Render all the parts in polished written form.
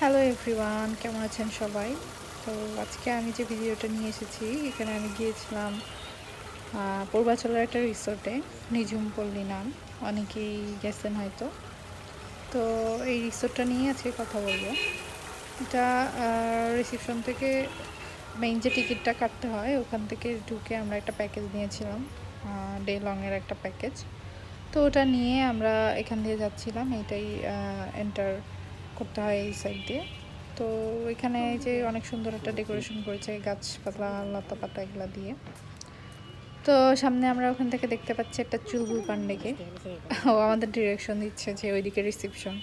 Hello everyone, কেমন আছেন সবাই? তো আজকে আমি যে ভিডিওটা নিয়ে এসেছি, এখানে আমি গিয়েছিলাম পূর্বাচলের একটা রিসোর্টে, নিঝুম পল্লী নাম। অনেকেই গেছেন হয়তো। তো এই রিসোর্টটা নিয়ে আজকে কথা বলবো। এটা রিসেপশন থেকে মেইন যে টিকিটটা কাটতে হয়, ওখান থেকে ঢুকে আমরা একটা প্যাকেজ নিয়েছিলাম, ডে লংয়ের একটা প্যাকেজ। তো ওটা নিয়ে আমরা এখান দিয়ে যাচ্ছিলাম। এইটাই এন্টার করতে হয় এই সাইড দিয়ে। তো এখানে যে অনেক সুন্দর একটা ডেকোরেশন করেছে গাছপালা, লতা পাতা এগুলা দিয়ে। তো সামনে আমরা ওখান থেকে দেখতে পাচ্ছি একটা চুলবুল পান্ডেকে। ও আমাদের ডিরেকশন দিচ্ছে যে ওইদিকে রিসেপশন।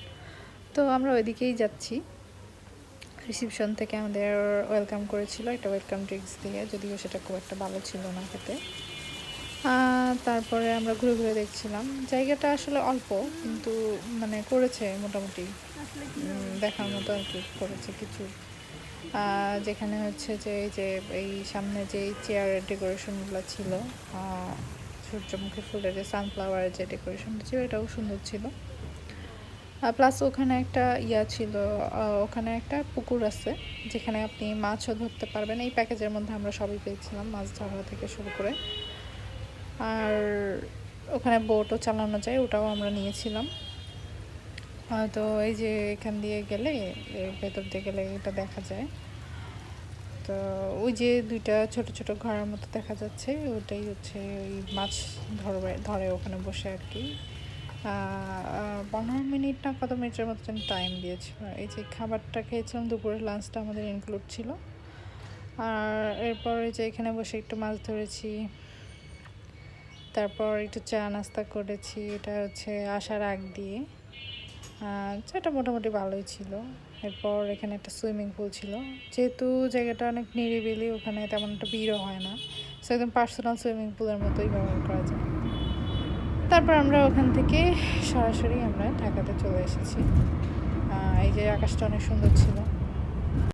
তো আমরা ওইদিকেই যাচ্ছি। রিসেপশন থেকে আমাদের ওয়েলকাম করেছিল একটা ওয়েলকাম ড্রিঙ্কস দিয়ে, যদিও সেটা খুব একটা ভালো ছিল না খেতে। তারপরে আমরা ঘুরে ঘুরে দেখছিলাম। জায়গাটা আসলে অল্প, কিন্তু মানে করেছে মোটামুটি দেখার মতো আর কি করেছে কিছু। যেখানে হচ্ছে যে এই সামনে যে চেয়ারের ডেকোরেশনগুলো ছিল, সূর্যমুখী ফুলের যে সানফ্লাওয়ারের যে ডেকোরেশনটা ছিল, এটাও সুন্দর ছিল। প্লাস ওখানে একটা ছিল, ওখানে একটা পুকুর আছে যেখানে আপনি মাছও ধরতে পারবেন। এই প্যাকেজের মধ্যে আমরা সবই পেয়েছিলাম, মাছ ধরা থেকে শুরু করে। আর ওখানে বোটও চালানো যায়, ওটাও আমরা নিয়েছিলাম। তো এই যে এখান দিয়ে গেলে, এর ভেতর দিয়ে গেলে এটা দেখা যায়। তো ওই যে দুইটা ছোট ছোট ঘরের মতো দেখা যাচ্ছে, ওটাই হচ্ছে ওই মাছ ধরে ওখানে বসে আর কি। 15 মিনিট না কত মিনিটের মতো যেন টাইম দিয়েছিল। এই যে খাবারটা খেয়েছিলাম, দুপুরের লাঞ্চটা আমাদের ইনক্লুড ছিল। আর এরপরে যে এখানে বসে একটু মাছ ধরেছি, তারপর একটু চা নাস্তা করেছি। এটা হচ্ছে আসার আগ দিয়ে। চাটা মোটামুটি ভালোই ছিল। এরপর এখানে একটা সুইমিং পুল ছিল। যেহেতু জায়গাটা অনেক নিরিবিলি, ওখানে তেমন একটা ভিড়ও হয় না, সো একদম পার্সোনাল সুইমিং পুলের মতোই ব্যবহার করা যায়। তারপর আমরা ওখান থেকে সরাসরি আমরা ঢাকাতে চলে এসেছি। এই যে আকাশটা অনেক সুন্দর ছিল।